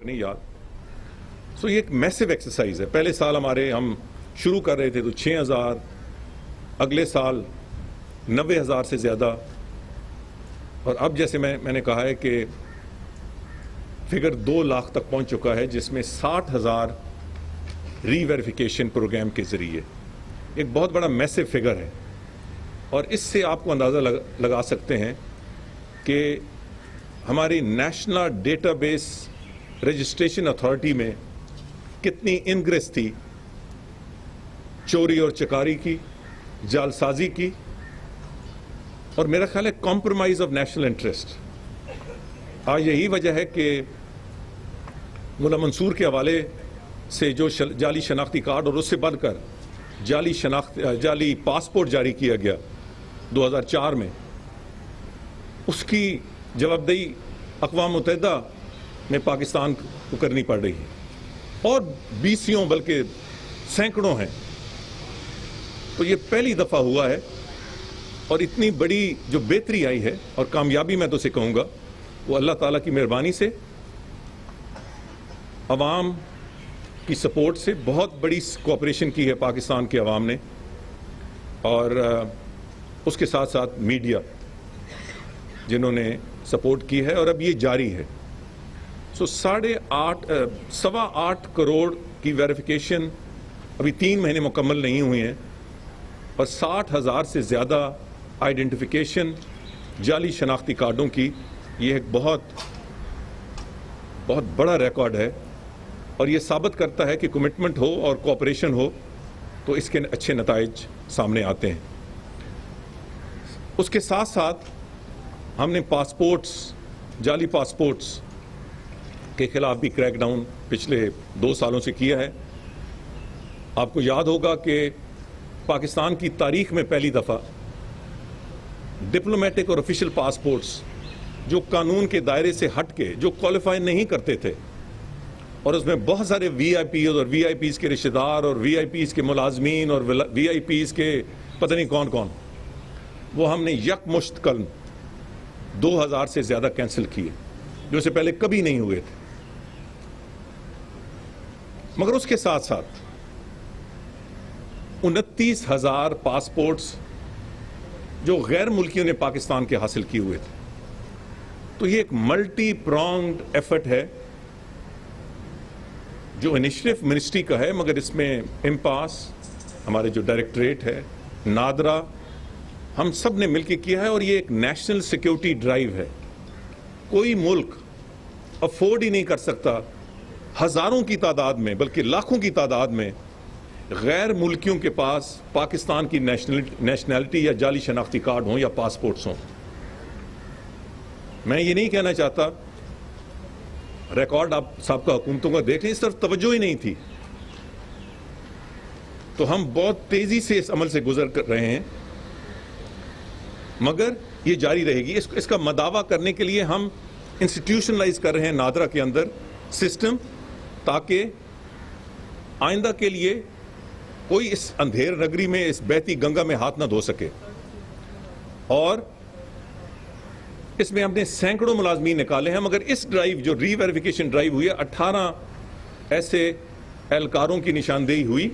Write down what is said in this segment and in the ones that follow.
نہیں یاد. سو یہ ایک میسو ایکسرسائز ہے. پہلے سال ہم شروع کر رہے تھے تو 6,000, اگلے سال 90,000 سے زیادہ, اور اب جیسے میں نے کہا ہے کہ فگر 2 لاکھ تک پہنچ چکا ہے, جس میں 60,000 ری ویریفیکیشن پروگرام کے ذریعے. ایک بہت بڑا میسو فگر ہے, اور اس سے آپ کو اندازہ لگا سکتے ہیں کہ ہماری national data base registration authority میں کتنی انگریس تھی چوری اور چکاری کی, جعلسازی کی, اور میرا خیال ہے کمپرومائز آف نیشنل انٹرسٹ. آج یہی وجہ ہے کہ ملا منصور کے حوالے سے جو جعلی شناختی کارڈ اور اس سے بڑھ کر جعلی پاسپورٹ جاری کیا گیا 2004 میں, اس کی جوابدہی اقوام متحدہ میں پاکستان کو کرنی پڑ رہی ہے, اور 20 بلکہ سینکڑوں ہیں. تو یہ پہلی دفعہ ہوا ہے, اور اتنی بڑی جو بہتری آئی ہے اور کامیابی میں تو اسے کہوں گا وہ اللہ تعالیٰ کی مہربانی سے, عوام کی سپورٹ سے. بہت بڑی کوآپریشن کی ہے پاکستان کے عوام نے, اور اس کے ساتھ ساتھ میڈیا جنہوں نے سپورٹ کی ہے, اور اب یہ جاری ہے. سو 8.5 کروڑ کی ویریفیکیشن ابھی 3 مہینے مکمل نہیں ہوئے ہیں, اور 60,000 سے زیادہ آئیڈینٹیفیکیشن جعلی شناختی کارڈوں کی. یہ ایک بہت بڑا ریکارڈ ہے, اور یہ ثابت کرتا ہے کہ کمٹمنٹ ہو اور کوآپریشن ہو تو اس کے اچھے نتائج سامنے آتے ہیں. اس کے ساتھ ساتھ ہم نے جعلی پاسپورٹس کے خلاف بھی کریک ڈاؤن پچھلے 2 سالوں سے کیا ہے. آپ کو یاد ہوگا کہ پاکستان کی تاریخ میں پہلی دفعہ ڈپلومیٹک اور آفیشیل پاسپورٹس جو قانون کے دائرے سے ہٹ کے, جو کوالیفائی نہیں کرتے تھے, اور اس میں بہت سارے وی آئی پیز اور وی آئی پیز کے رشتہ دار اور وی آئی پیز کے ملازمین اور وی آئی پیز کے پتہ نہیں کون, وہ ہم نے یکمشت قلم 2,000 سے زیادہ کینسل کیے, جو سے پہلے کبھی نہیں ہوئے تھے. مگر اس کے ساتھ ساتھ 29,000 پاسپورٹس جو غیر ملکیوں نے پاکستان کے حاصل کیے ہوئے تھے. تو یہ ایک ملٹی پرانگڈ ایفرٹ ہے جو انیشیٹو منسٹری کا ہے, مگر اس میں امپاس, ہمارے جو ڈائریکٹریٹ ہے, نادرا, ہم سب نے مل کے کیا ہے. اور یہ ایک نیشنل سیکیورٹی ڈرائیو ہے. کوئی ملک افورڈ ہی نہیں کر سکتا ہزاروں کی تعداد میں, بلکہ لاکھوں کی تعداد میں غیر ملکیوں کے پاس پاکستان کی نیشنلٹی یا جعلی شناختی کارڈ ہوں یا پاسپورٹس ہوں. میں یہ نہیں کہنا چاہتا, ریکارڈ آپ سابقہ حکومتوں کا دیکھ لیں, اس طرف توجہ ہی نہیں تھی. تو ہم بہت تیزی سے اس عمل سے گزر کر رہے ہیں, مگر یہ جاری رہے گی. اس کا مداوع کرنے کے لیے ہم انسٹیٹیوشنلائز کر رہے ہیں نادرا کے اندر سسٹم, تاکہ آئندہ کے لیے کوئی اس اندھیر نگری میں, اس بہتی گنگا میں ہاتھ نہ دھو سکے. اور اس میں ہم نے سینکڑوں ملازمین نکالے ہیں, مگر اس ڈرائیو جو ری ویریفیکیشن ڈرائیو ہوئی ہے, 18 ایسے اہلکاروں کی نشاندہی ہوئی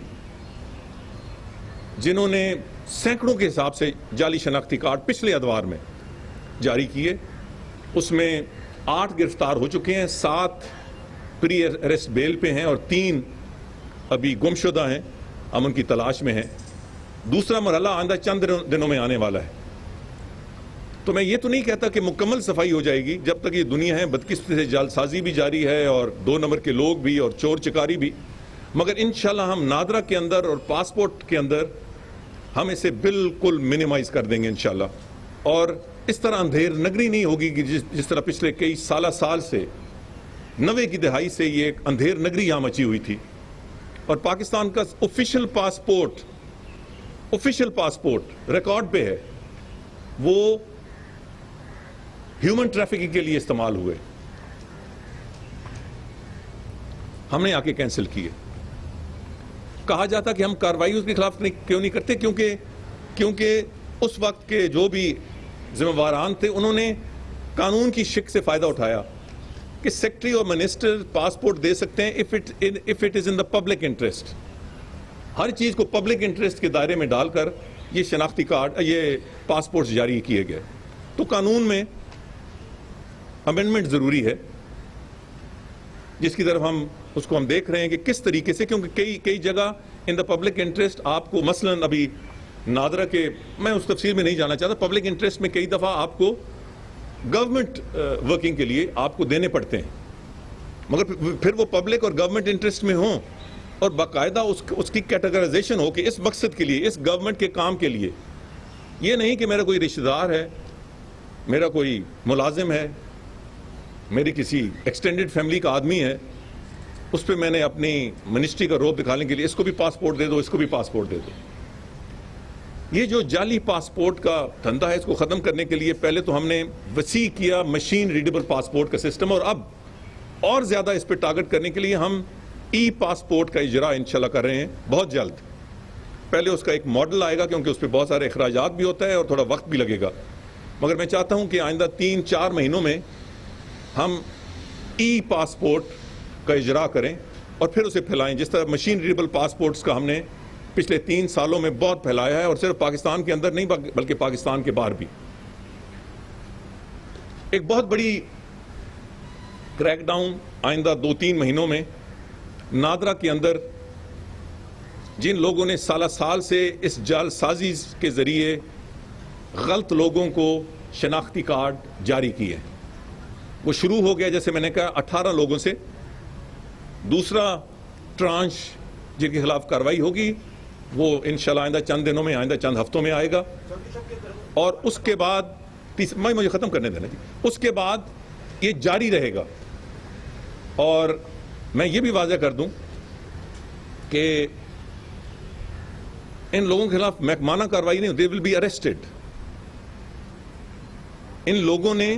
جنہوں نے سینکڑوں کے حساب سے جعلی شناختی کارڈ پچھلے ادوار میں جاری کیے. اس میں 8 گرفتار ہو چکے ہیں, 7 پری اریسٹ بیل پہ ہیں, اور 3 ابھی گمشدہ ہیں, ہم ان کی تلاش میں ہیں. دوسرا مرحلہ آئندہ چند دنوں میں آنے والا ہے. تو میں یہ تو نہیں کہتا کہ مکمل صفائی ہو جائے گی, جب تک یہ دنیا ہے بدقسمتی سے جعلسازی بھی جاری ہے, اور 2 نمبر کے لوگ بھی, اور چور چکاری بھی. مگر انشاءاللہ ہم نادرا کے اندر اور پاسپورٹ کے اندر ہم اسے بالکل منیمائز کر دیں گے انشاءاللہ. اور اس طرح اندھیر نگری نہیں ہوگی کہ جس طرح پچھلے کئی سال سے 90 کی دہائی سے یہ ایک اندھیر نگری یہاں مچی ہوئی تھی. اور پاکستان کا آفیشیل پاسپورٹ ریکارڈ پہ ہے, وہ ہیومن ٹریفکنگ کے لیے استعمال ہوئے. ہم نے آ کے کینسل کیے. کہا جاتا کہ ہم کارروائی اس کے خلاف کیوں نہیں کرتے, کیونکہ اس وقت کے جو بھی ذمہ داران تھے انہوں نے قانون کی شک سے فائدہ اٹھایا, کہ سیکٹری اور منسٹر پاسپورٹ دے سکتے ہیں if it is in the public interest. ہر چیز کو پبلک انٹرسٹ کے دائرے میں ڈال کر یہ شناختی کارڈ، یہ پاسپورٹ جاری کیے گئے. تو قانون میں امینڈمنٹ ضروری ہے، جس کی طرف اس کو ہم دیکھ رہے ہیں کہ کس طریقے سے، کیونکہ کئی جگہ ان دا پبلک انٹرسٹ آپ کو، مثلاً ابھی نادرا کے، میں اس تفصیل میں نہیں جانا چاہتا، پبلک انٹرسٹ میں کئی دفعہ آپ کو گورنمنٹ ورکنگ کے لیے آپ کو دینے پڑتے ہیں، مگر پھر وہ پبلک اور گورنمنٹ انٹرسٹ میں ہوں اور باقاعدہ اس کی کیٹیگرائزیشن ہو کہ اس مقصد کے لیے، اس گورنمنٹ کے کام کے لیے. یہ نہیں کہ میرا کوئی رشتہ دار ہے، میرا کوئی ملازم ہے، میری کسی ایکسٹینڈڈ فیملی کا آدمی ہے، اس پہ میں نے اپنی منسٹری کا روب دکھانے کے لیے اس کو بھی پاسپورٹ دے دو، اس کو بھی پاسپورٹ دے دو. یہ جو جعلی پاسپورٹ کا دھندا ہے، اس کو ختم کرنے کے لیے پہلے تو ہم نے وسیع کیا مشین ریڈیبل پاسپورٹ کا سسٹم، اور اب اور زیادہ اس پہ ٹارگٹ کرنے کے لیے ہم ای پاسپورٹ کا اجرا انشاءاللہ کر رہے ہیں بہت جلد. پہلے اس کا ایک ماڈل آئے گا، کیونکہ اس پہ بہت سارے اخراجات بھی ہوتا ہے اور تھوڑا وقت بھی لگے گا، مگر میں چاہتا ہوں کہ آئندہ 3-4 مہینوں میں ہم ای پاسپورٹ کا اجرا کریں اور پھر اسے پھیلائیں، جس طرح مشین ریڈیبل پاسپورٹس کا ہم نے پچھلے 3 سالوں میں بہت پھیلایا ہے، اور صرف پاکستان کے اندر نہیں بلکہ پاکستان کے باہر بھی. ایک بہت بڑی کریک ڈاؤن آئندہ 2-3 مہینوں میں نادرا کے اندر جن لوگوں نے سال سے اس جعل سازی کے ذریعے غلط لوگوں کو شناختی کارڈ جاری کیے، وہ شروع ہو گیا، جیسے میں نے کہا 18 لوگوں سے. دوسرا ٹرانش جن کے خلاف کارروائی ہوگی وہ انشاءاللہ آئندہ چند دنوں میں، آئندہ چند ہفتوں میں آئے گا. اور اس کے بعد مجھے ختم کرنے دینا جی. اس کے بعد یہ جاری رہے گا. اور میں یہ بھی واضح کر دوں کہ ان لوگوں کے خلاف محکمانہ کارروائی نہیں، they will be arrested. ان لوگوں نے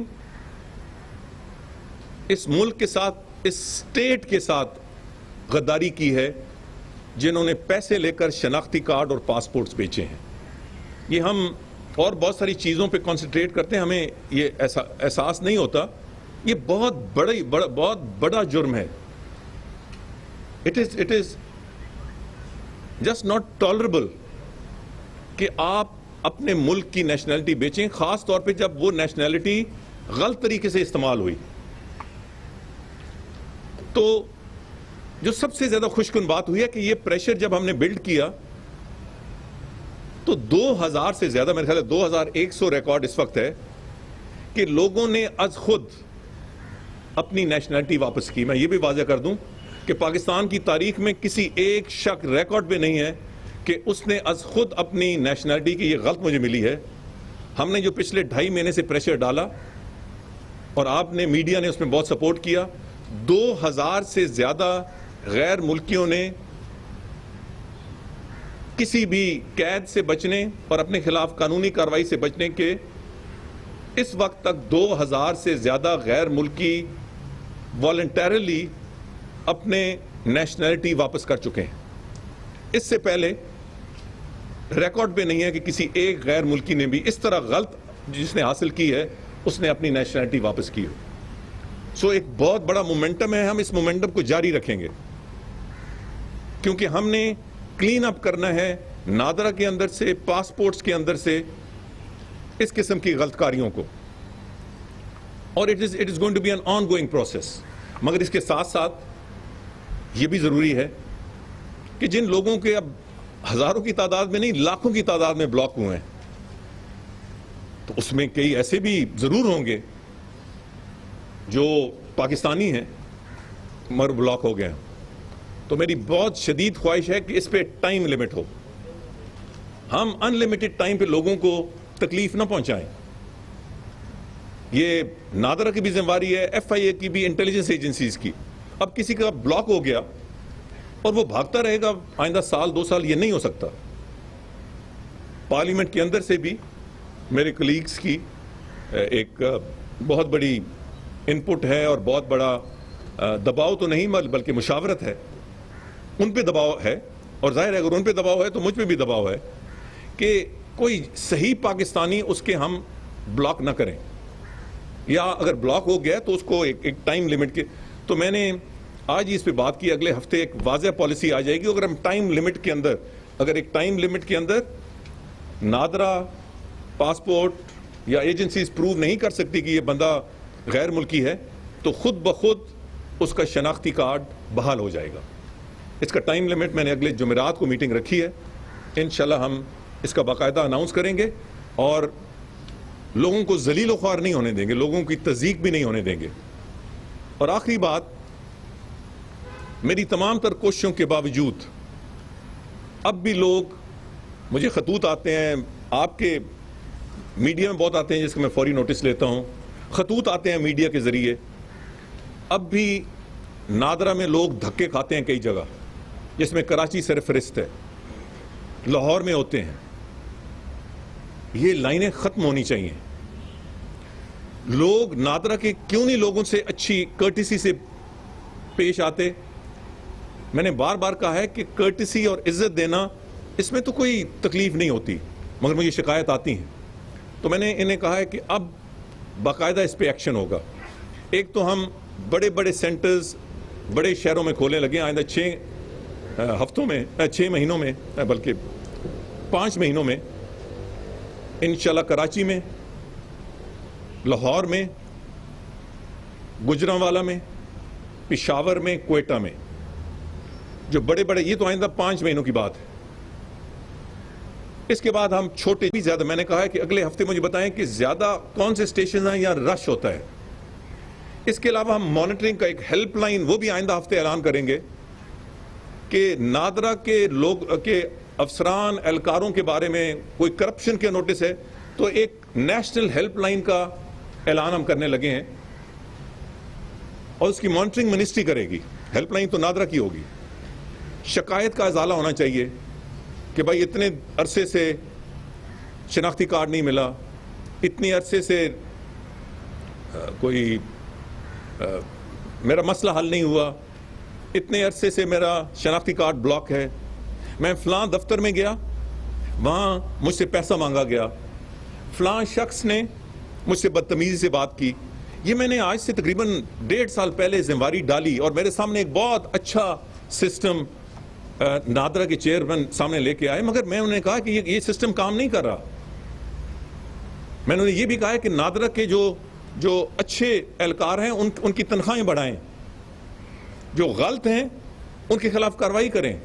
اس ملک کے ساتھ، اس اسٹیٹ کے ساتھ غداری کی ہے، جنہوں نے پیسے لے کر شناختی کارڈ اور پاسپورٹس بیچے ہیں. یہ ہم اور بہت ساری چیزوں پہ کنسنٹریٹ کرتے ہیں، ہمیں یہ احساس نہیں ہوتا. یہ بہت بڑا جرم ہے. It is just not tolerable کہ آپ اپنے ملک کی نیشنلٹی بیچیں، خاص طور پہ جب وہ نیشنلٹی غلط طریقے سے استعمال ہوئی. تو جو سب سے زیادہ خوش کن بات ہوئی ہے کہ یہ پریشر جب ہم نے بلڈ کیا تو 2000 سے زیادہ، میرے خیال ہے 2100 ریکارڈ اس وقت ہے کہ لوگوں نے از خود اپنی نیشنلٹی واپس کی. میں یہ بھی واضح کر دوں کہ پاکستان کی تاریخ میں کسی ایک شخص ریکارڈ پہ نہیں ہے کہ اس نے از خود اپنی نیشنلٹی کی، یہ غلط مجھے ملی ہے. ہم نے جو پچھلے 2.5 مہینے سے پریشر ڈالا اور آپ نے، میڈیا نے اس میں بہت سپورٹ کیا، 2000 سے زیادہ غیر ملکیوں نے کسی بھی قید سے بچنے اور اپنے خلاف قانونی کارروائی سے بچنے کے، اس وقت تک 2000 سے زیادہ غیر ملکی والنٹیرلی اپنے نیشنلٹی واپس کر چکے ہیں. اس سے پہلے ریکارڈ پہ نہیں ہے کہ کسی ایک غیر ملکی نے بھی اس طرح غلط جس نے حاصل کی ہے اس نے اپنی نیشنلٹی واپس کی ہو. سو ایک بہت بڑا مومنٹم ہے. ہم اس مومنٹم کو جاری رکھیں گے کیونکہ ہم نے کلین اپ کرنا ہے نادرا کے اندر سے، پاسپورٹس کے اندر سے اس قسم کی غلط کاریوں کو. اور it is going to be an ongoing process. مگر اس کے ساتھ ساتھ یہ بھی ضروری ہے کہ جن لوگوں کے اب ہزاروں کی تعداد میں نہیں، لاکھوں کی تعداد میں بلاک ہوئے ہیں، تو اس میں کئی ایسے بھی ضرور ہوں گے جو پاکستانی ہیں مگر بلاک ہو گئے ہیں. تو میری بہت شدید خواہش ہے کہ اس پہ ٹائم لمٹ ہو. ہم ان لمیٹڈ ٹائم پہ لوگوں کو تکلیف نہ پہنچائیں. یہ نادرا کی بھی ذمہ داری ہے، FIA کی بھی، انٹیلیجنس ایجنسیز کی. اب کسی کا بلاک ہو گیا اور وہ بھاگتا رہے گا آئندہ 1-2 سال، یہ نہیں ہو سکتا. پارلیمنٹ کے اندر سے بھی میرے کلیگز کی ایک بہت بڑی انپٹ ہے اور بہت بڑا دباؤ تو نہیں بلکہ مشاورت ہے. ان پہ دباؤ ہے، اور ظاہر ہے اگر ان پہ دباؤ ہے تو مجھ پہ بھی دباؤ ہے کہ کوئی صحیح پاکستانی اس کے ہم بلاک نہ کریں. یا اگر بلاک ہو گیا تو اس کو ایک ٹائم لمٹ کے. تو میں نے آج ہی اس پہ بات کی, اگلے ہفتے ایک واضح پالیسی آ جائے گی. اگر ہم ٹائم لمٹ کے اندر, اگر ایک ٹائم لمٹ کے اندر نادرا پاسپورٹ یا ایجنسیز پروو نہیں کر سکتی کہ یہ بندہ غیر ملکی ہے, تو خود بخود اس کا شناختی کارڈ بحال ہو جائے گا. اس کا ٹائم لمٹ میں نے اگلے جمعرات کو میٹنگ رکھی ہے, انشاءاللہ ہم اس کا باقاعدہ اناؤنس کریں گے اور لوگوں کو ذلیل و خوار نہیں ہونے دیں گے, لوگوں کی تضییق بھی نہیں ہونے دیں گے. اور آخری بات, میری تمام تر کوششوں کے باوجود اب بھی لوگ مجھے خطوط آتے ہیں, آپ کے میڈیا میں بہت آتے ہیں جس کو میں فوری نوٹس لیتا ہوں, خطوط آتے ہیں میڈیا کے ذریعے. اب بھی نادرا میں لوگ دھکے کھاتے ہیں کئی جگہ, جس میں کراچی سے فہرست ہے, لاہور میں ہوتے ہیں. یہ لائنیں ختم ہونی چاہیے. لوگ نادرا کے کیوں نہیں لوگوں سے اچھی کرٹیسی سے پیش آتے؟ میں نے بار بار کہا ہے کہ کرٹیسی اور عزت دینا, اس میں تو کوئی تکلیف نہیں ہوتی, مگر مجھے شکایت آتی ہیں. تو میں نے انہیں کہا ہے کہ اب باقاعدہ اس پہ ایکشن ہوگا. ایک تو ہم بڑے بڑے سینٹرز بڑے شہروں میں کھولنے لگے, آئندہ 6 مہینوں میں بلکہ 5 مہینوں میں انشاءاللہ کراچی میں, لاہور میں, گجرانوالہ میں, پشاور میں, کوئٹہ میں, جو بڑے بڑے, یہ تو آئندہ 5 مہینوں کی بات ہے. اس کے بعد ہم چھوٹے بھی زیادہ, میں نے کہا ہے کہ اگلے ہفتے مجھے بتائیں کہ زیادہ کون سے اسٹیشن ہیں یا رش ہوتا ہے. اس کے علاوہ ہم مانیٹرنگ کا ایک ہیلپ لائن وہ بھی آئندہ ہفتے اعلان کریں گے کہ نادرا کے لوگ کے افسران اہلکاروں کے بارے میں کوئی کرپشن کے نوٹس ہے تو ایک نیشنل ہیلپ لائن کا اعلان ہم کرنے لگے ہیں, اور اس کی مانیٹرنگ منسٹری کرے گی. ہیلپ لائن تو نادرا کی ہوگی. شکایت کا ازالہ ہونا چاہیے کہ بھائی اتنے عرصے سے شناختی کارڈ نہیں ملا, اتنی عرصے سے کوئی میرا مسئلہ حل نہیں ہوا, اتنے عرصے سے میرا شناختی کارڈ بلاک ہے, میں فلاں دفتر میں گیا, وہاں مجھ سے پیسہ مانگا گیا, فلاں شخص نے مجھ سے بدتمیزی سے بات کی. یہ میں نے آج سے تقریباً 1.5 سال پہلے ذمہ داری ڈالی, اور میرے سامنے ایک بہت اچھا سسٹم نادرا کے چیئرمین سامنے لے کے آئے, مگر میں انہوں نے کہا کہ یہ سسٹم کام نہیں کر رہا. میں نے یہ بھی کہا ہے کہ نادرا کے جو اچھے اہلکار ہیں ان کی تنخواہیں بڑھائیں, جو غلط ہیں ان کے خلاف کارروائی کریں,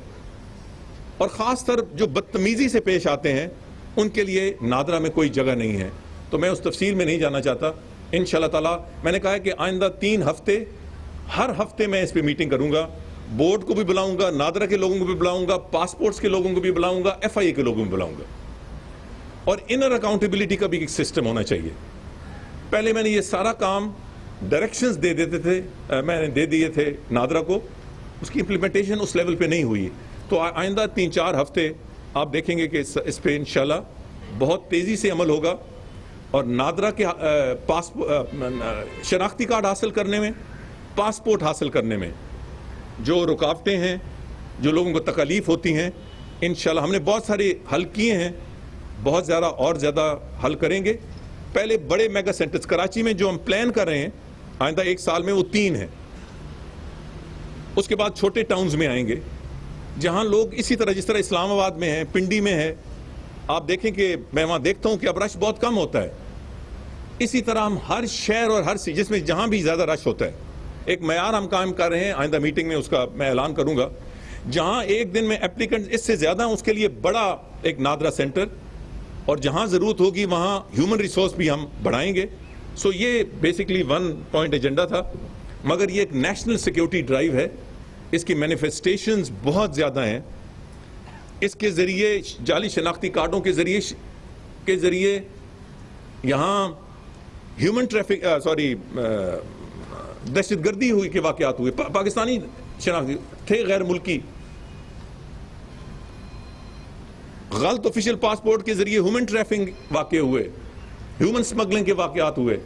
اور خاص طر جو بدتمیزی سے پیش آتے ہیں ان کے لیے نادرا میں کوئی جگہ نہیں ہے. تو میں اس تفصیل میں نہیں جانا چاہتا. انشاءاللہ تعالیٰ میں نے کہا ہے کہ آئندہ 3 ہفتے ہر ہفتے میں اس پہ میٹنگ کروں گا. بورڈ کو بھی بلاؤں گا, نادرا کے لوگوں کو بھی بلاؤں گا, پاسپورٹس کے لوگوں کو بھی بلاؤں گا, FIA کے لوگوں کو بھی بلاؤں گا. اور انر اکاؤنٹیبلٹی کا بھی ایک سسٹم ہونا چاہیے. پہلے میں نے یہ سارا کام ڈائریکشنز دے دیتے تھے, میں نے دے دیے تھے نادرا کو, اس کی امپلیمنٹیشن اس لیول پہ نہیں ہوئی. تو آئندہ 3-4 ہفتے آپ دیکھیں گے کہ اس پہ انشاءاللہ بہت تیزی سے عمل ہوگا, اور نادرا کے شناختی کارڈ حاصل کرنے میں, پاسپورٹ حاصل کرنے میں جو رکاوٹیں ہیں, جو لوگوں کو تکالیف ہوتی ہیں, انشاءاللہ ہم نے بہت سارے حل کیے ہیں, بہت زیادہ اور زیادہ حل کریں گے. پہلے بڑے میگا سینٹرز کراچی میں جو ہم پلان کر رہے ہیں آئندہ 1 سال میں وہ 3 ہیں. اس کے بعد چھوٹے ٹاؤنز میں آئیں گے جہاں لوگ اسی طرح جس طرح اسلام آباد میں ہے, پنڈی میں ہے, آپ دیکھیں کہ میں وہاں دیکھتا ہوں کہ اب رش بہت کم ہوتا ہے. اسی طرح ہم ہر شہر اور ہر جس میں جہاں بھی زیادہ رش ہوتا ہے ایک معیار ہم قائم کر رہے ہیں. آئندہ میٹنگ میں اس کا میں اعلان کروں گا. جہاں ایک دن میں اپلیکنٹ اس سے زیادہ ہیں اس کے لیے بڑا ایک نادرا سینٹر, اور جہاں ضرورت ہوگی وہاں ہیومن ریسورس بھی ہم بڑھائیں گے. سو یہ بیسکلی 1 پوائنٹ ایجنڈا تھا, مگر یہ ایک نیشنل سیکیورٹی ڈرائیو ہے. اس کی مینیفیسٹیشنز بہت زیادہ ہیں. اس کے ذریعے جعلی شناختی کارڈوں کے ذریعے یہاں ہیومن دہشت گردی ہوئی کے واقعات ہوئے, پاکستانی شناختی تھے غیر ملکی, غلط آفیشیل پاسپورٹ کے ذریعے ہیومن ٹریفنگ واقع ہوئے, ہیومن سمگلنگ کے واقعات ہوئے.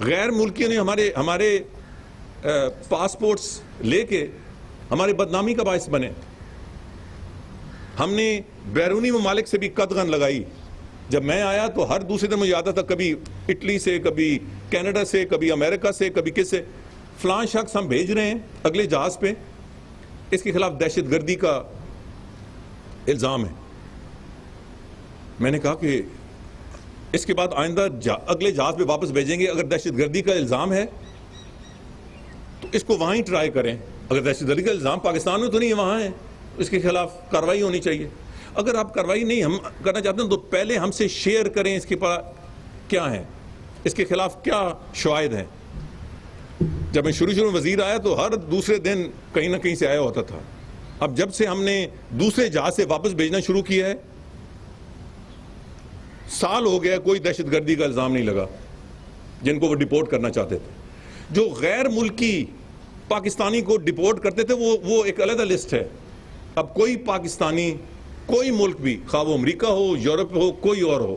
غیر ملکیوں نے ہمارے پاسپورٹس لے کے ہماری بدنامی کا باعث بنے. ہم نے بیرونی ممالک سے بھی قدغن لگائی جب میں آیا تو ہر دوسرے دن مجھے آتا تھا کبھی اٹلی سے, کبھی کینیڈا سے, کبھی امریکہ سے, کبھی کس سے, فلاں شخص ہم بھیج رہے ہیں اگلے جہاز پہ, اس کے خلاف دہشت گردی کا الزام ہے. میں نے کہا کہ اس کے بعد آئندہ اگلے جہاز پہ واپس بھیجیں گے, اگر دہشت گردی کا الزام ہے تو اس کو وہاں ہی ٹرائی کریں. اگر دہشت گردی کا الزام پاکستان میں تو نہیں ہے, وہاں ہے, اس کے خلاف کارروائی ہونی چاہیے. اگر آپ کارروائی نہیں ہم کرنا چاہتے ہیں تو پہلے ہم سے شیئر کریں اس کے پاس کیا ہیں, اس کے خلاف کیا شواہد ہیں. جب میں شروع میں وزیر آیا تو ہر دوسرے دن کہیں نہ کہیں سے آیا ہوتا تھا. اب جب سے ہم نے دوسرے جہاز سے واپس بھیجنا شروع کیا ہے, سال ہو گیا, کوئی دہشت گردی کا الزام نہیں لگا جن کو وہ ڈپورٹ کرنا چاہتے تھے. جو غیر ملکی پاکستانی کو ڈپورٹ کرتے تھے وہ ایک علیحدہ لسٹ ہے. اب کوئی پاکستانی, کوئی ملک بھی, خواہ وہ امریکہ ہو, یورپ ہو, کوئی اور ہو,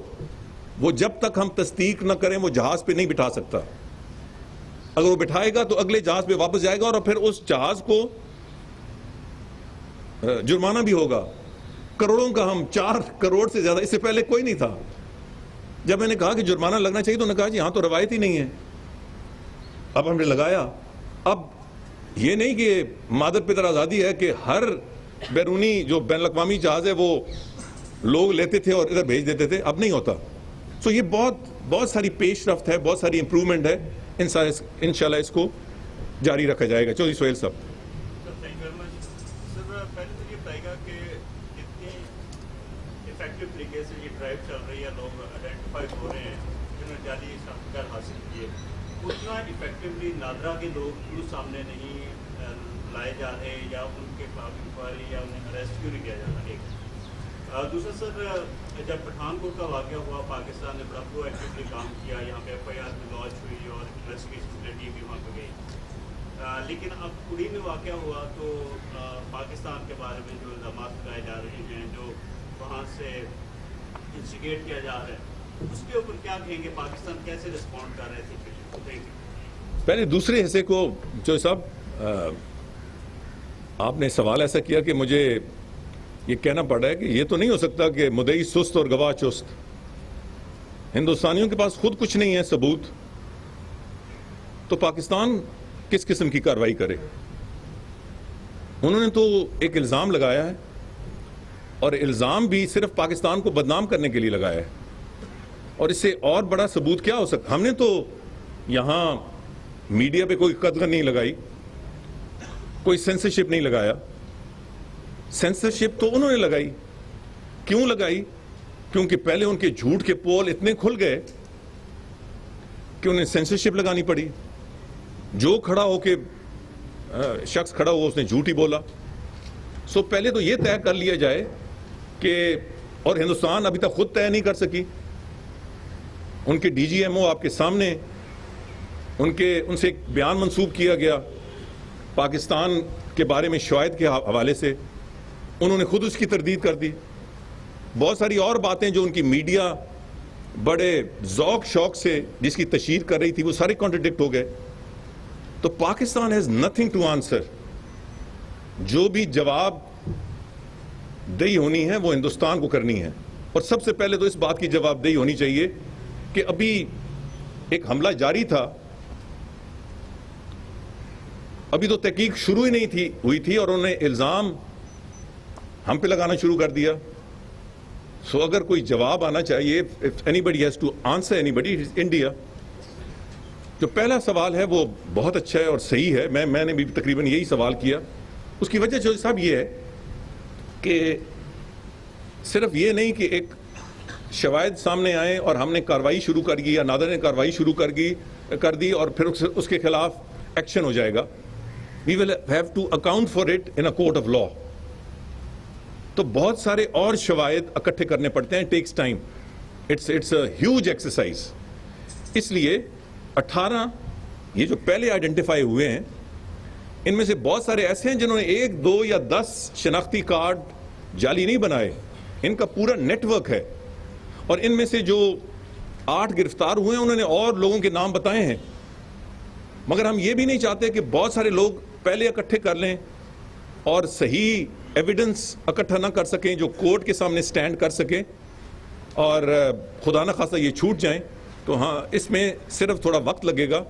وہ جب تک ہم تصدیق نہ کریں وہ جہاز پہ نہیں بٹھا سکتا. اگر وہ بٹھائے گا تو اگلے جہاز پہ واپس جائے گا اور پھر اس جہاز کو جرمانہ بھی ہوگا کروڑوں کا. ہم 4 کروڑ سے زیادہ, اس سے پہلے کوئی نہیں تھا. جب میں نے کہا کہ جرمانہ لگنا چاہیے تو انہوں نے کہا جی ہاں تو روایت ہی نہیں ہے. اب ہم نے لگایا. اب یہ نہیں کہ مادر پدر آزادی ہے کہ ہر بیرونی جو بین الاقوامی جہاز ہے وہ لوگ لیتے تھے اور ادھر بھیج دیتے تھے, اب نہیں ہوتا. سو یہ بہت ساری پیش رفت ہے, بہت ساری امپروومنٹ ہے. انشاءاللہ اس کو جاری رکھا جائے گا. چودھری سہیل صاحب. پہلے تو یہ بتائے گا کہ کتنی افیکٹو طریقے سے یہ ڈرائیو چل رہی ہے, لوگ آئیڈینٹیفائی ہو رہے ہیں جنہوں نے جعلی شناختی کارڈ حاصل کیے, اتنا افیکٹولی نادرا کے لوگ کیوں سامنے نہیں لائے جا رہے یا ان کے خلاف انکوائری یا انہیں اریسٹ کیوں نہیں کیا جا رہا. ایک دوسرا سر, جب پٹھان کوٹ کا واقعہ ہوا پاکستان نے بڑا پرو ایکٹیولی کام کیا, یہاں پہ ایف آئی آر بھی لانچ ہوئی اور انویسٹیگیشن ٹیم بھی وہاں پہ گئی. لیکن اب اڑی میں واقعہ ہوا تو پاکستان کے بارے میں جو الزامات لگائے جا رہے ہیں, جو وہاں سے انسٹیگیٹ کیا جا رہا ہے, اس کے اوپر کیا کہیں گے, پاکستان کیسے رسپونڈ کر رہے تھے؟ پہلے دوسرے حصے کو جو صاحب آپ نے سوال ایسا کیا کہ مجھے یہ کہنا پڑ رہا ہے کہ یہ تو نہیں ہو سکتا کہ مدعی سست اور گواہ چست. ہندوستانیوں کے پاس خود کچھ نہیں ہے ثبوت, تو پاکستان کس قسم کی کارروائی کرے. انہوں نے تو ایک الزام لگایا ہے اور الزام بھی صرف پاکستان کو بدنام کرنے کے لیے لگایا ہے, اور اس سے اور بڑا ثبوت کیا ہو سکتا. ہم نے تو یہاں میڈیا پہ کوئی قدغن نہیں لگائی, کوئی سینسرشپ نہیں لگایا. سینسرشپ تو انہوں نے لگائی. کیوں لگائی؟ کیونکہ پہلے ان کے جھوٹ کے پول اتنے کھل گئے کہ انہیں سینسرشپ لگانی پڑی. جو کھڑا ہو کے شخص کھڑا ہوا اس نے جھوٹ ہی بولا. سو پہلے تو یہ طے کر لیا جائے کہ, اور ہندوستان ابھی تک خود طے نہیں کر سکی. ان کے ڈی جی ایم او آپ کے سامنے, ان سے ایک بیان منسوب کیا گیا پاکستان کے بارے میں شواہد کے حوالے سے, انہوں نے خود اس کی تردید کر دی. بہت ساری اور باتیں جو ان کی میڈیا بڑے ذوق شوق سے جس کی تشہیر کر رہی تھی وہ سارے کانٹرڈکٹ ہو گئے. تو Pakistan has nothing to answer. جو بھی جواب دہی ہونی ہے وہ ہندوستان کو کرنی ہے, اور سب سے پہلے تو اس بات کی جواب دہی ہونی چاہیے کہ ابھی ایک حملہ جاری تھا, ابھی تو تحقیق شروع ہی نہیں ہوئی تھی اور انہوں نے الزام ہم پہ لگانا شروع کر دیا. سو اگر کوئی جواب آنا چاہیے, if anybody has to answer anybody, it is India. جو پہلا سوال ہے وہ بہت اچھا ہے اور صحیح ہے, میں نے بھی تقریباً یہی سوال کیا. اس کی وجہ جو صاحب یہ ہے کہ صرف یہ نہیں کہ ایک شواہد سامنے آئے اور ہم نے کارروائی شروع کر دی یا نادر نے کارروائی شروع کر دی اور پھر اس کے خلاف ایکشن ہو جائے گا. We will have to account for it in a court of law. تو بہت سارے اور شواہد اکٹھے کرنے پڑتے ہیں, takes time. It's a huge exercise. اس لیے 18 یہ جو پہلے آئیڈینٹیفائی ہوئے ہیں ان میں سے بہت سارے ایسے ہیں جنہوں نے 1, 2 یا 10 شناختی کارڈ جعلی نہیں بنائے. ان کا پورا نیٹ ورک ہے, اور ان میں سے جو 8 گرفتار ہوئے ہیں انہوں نے اور لوگوں کے نام بتائے ہیں. مگر ہم یہ بھی نہیں چاہتے کہ بہت سارے لوگ پہلے اکٹھے کر لیں اور صحیح ایویڈنس اکٹھا نہ کر سکیں جو کورٹ کے سامنے سٹینڈ کر سکیں, اور خدا نہ خواستہ یہ چھوٹ جائیں تو ہاں اس میں صرف تھوڑا وقت لگے گا.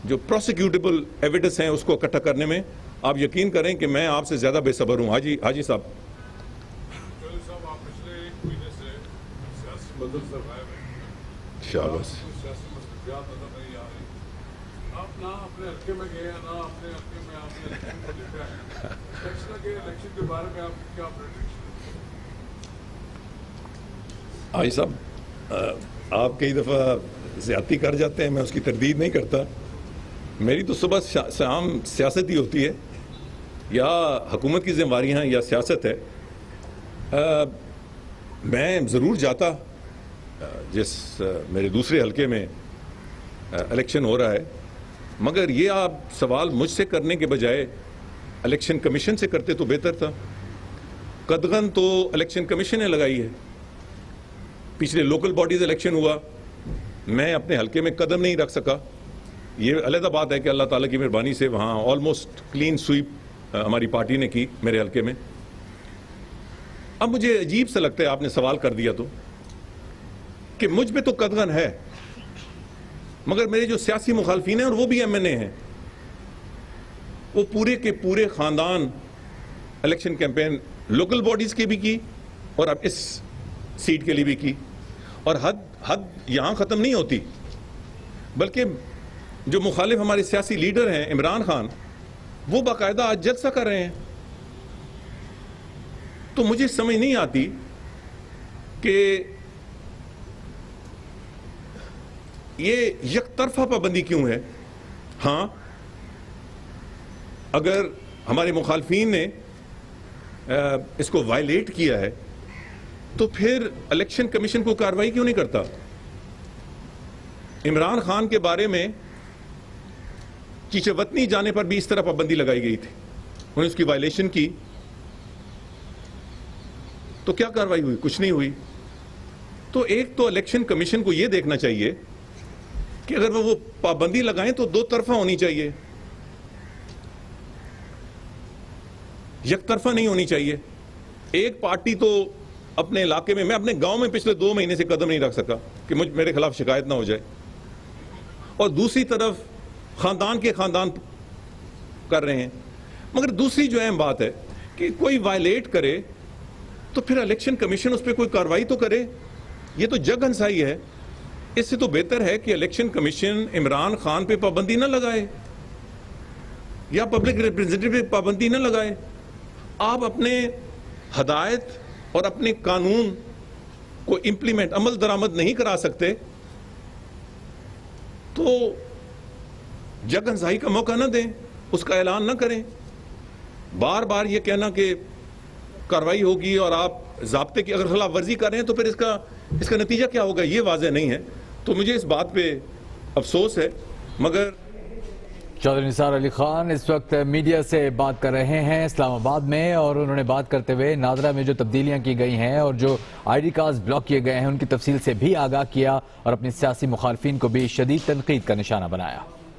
جو پروسیکیوٹیبل ایویڈنس ہیں اس کو اکٹھا کرنے میں آپ یقین کریں کہ میں آپ سے زیادہ بے صبر ہوں. حاجی صاحب آپ پچھلے ایک مہینے سے سیاسی بدل سرمایہ میں شاباش سیاسی مصروفیات نظر نہیں آ رہی. آپ نہ اپنے حلقے میں گئے ہیں نہ اپنے حلقے میں آپ نے الیکشن کو دیکھا ہے. الیکشن کے بارے میں آپ کیا پریڈکشن؟ حاجی صاحب آپ کئی دفعہ زیادتی کر جاتے ہیں, میں اس کی تردید نہیں کرتا. میری تو صبح شام سیاست ہی ہوتی ہے, یا حکومت کی ذمہ داریاں یا سیاست ہے. میں ضرور جاتا جس میرے دوسرے حلقے میں الیکشن ہو رہا ہے, مگر یہ آپ سوال مجھ سے کرنے کے بجائے الیکشن کمیشن سے کرتے تو بہتر تھا. قدغن تو الیکشن کمیشن نے لگائی ہے. پچھلے لوکل باڈیز الیکشن ہوا, میں اپنے حلقے میں قدم نہیں رکھ سکا. یہ علیحدہ بات ہے کہ اللہ تعالیٰ کی مہربانی سے وہاں آلموسٹ کلین سویپ ہماری پارٹی نے کی میرے حلقے میں. اب مجھے عجیب سا لگتا ہے, آپ نے سوال کر دیا تو, کہ مجھ پہ تو قدغن ہے, مگر میرے جو سیاسی مخالفین ہیں اور وہ بھی ایم این اے ہیں, وہ پورے کے پورے خاندان الیکشن کیمپین لوکل باڈیز کے بھی کی اور اب اس سیٹ کے لیے بھی کی. اور حد یہاں ختم نہیں ہوتی, بلکہ جو مخالف ہمارے سیاسی لیڈر ہیں عمران خان, وہ باقاعدہ آج جلسہ کر رہے ہیں. تو مجھے سمجھ نہیں آتی کہ یہ یک طرفہ پابندی کیوں ہے. ہاں اگر ہمارے مخالفین نے اس کو وائلیٹ کیا ہے تو پھر الیکشن کمیشن کو کارروائی کیوں نہیں کرتا. عمران خان کے بارے میں چیچے وطنی جانے پر بھی اس طرح پابندی لگائی گئی تھی, انہوں نے اس کی وائلیشن کی تو کیا کارروائی ہوئی؟ کچھ نہیں ہوئی. تو ایک تو الیکشن کمیشن کو یہ دیکھنا چاہیے کہ اگر وہ پابندی لگائیں تو دو طرفہ ہونی چاہیے, یک طرفہ نہیں ہونی چاہیے. ایک پارٹی تو اپنے علاقے میں اپنے گاؤں میں پچھلے 2 مہینے سے قدم نہیں رکھ سکا کہ میرے خلاف شکایت نہ ہو جائے, اور دوسری طرف خاندان کے خاندان کر رہے ہیں. مگر دوسری جو اہم بات ہے کہ کوئی وائلیٹ کرے تو پھر الیکشن کمیشن اس پہ کوئی کارروائی تو کرے. یہ تو جگ ہنسائی ہے. اس سے تو بہتر ہے کہ الیکشن کمیشن عمران خان پہ پابندی نہ لگائے یا پبلک ریپرزینٹیٹیو پہ پابندی نہ لگائے. آپ اپنے ہدایت اور اپنے قانون کو امپلیمنٹ عمل درآمد نہیں کرا سکتے تو جگ ہنسائی کا موقع نہ دیں, اس کا اعلان نہ کریں. بار بار یہ کہنا کہ کارروائی ہوگی اور آپ ضابطے کی اگر خلاف ورزی کر رہے ہیں تو پھر اس کا نتیجہ کیا ہوگا یہ واضح نہیں ہے. تو مجھے اس بات پہ افسوس ہے. مگر چودھری نثار علی خان اس وقت میڈیا سے بات کر رہے ہیں اسلام آباد میں, اور انہوں نے بات کرتے ہوئے نادرا میں جو تبدیلیاں کی گئی ہیں اور جو آئی ڈی کارڈز بلاک کیے گئے ہیں ان کی تفصیل سے بھی آگاہ کیا اور اپنی سیاسی مخالفین کو بھی شدید تنقید کا نشانہ بنایا.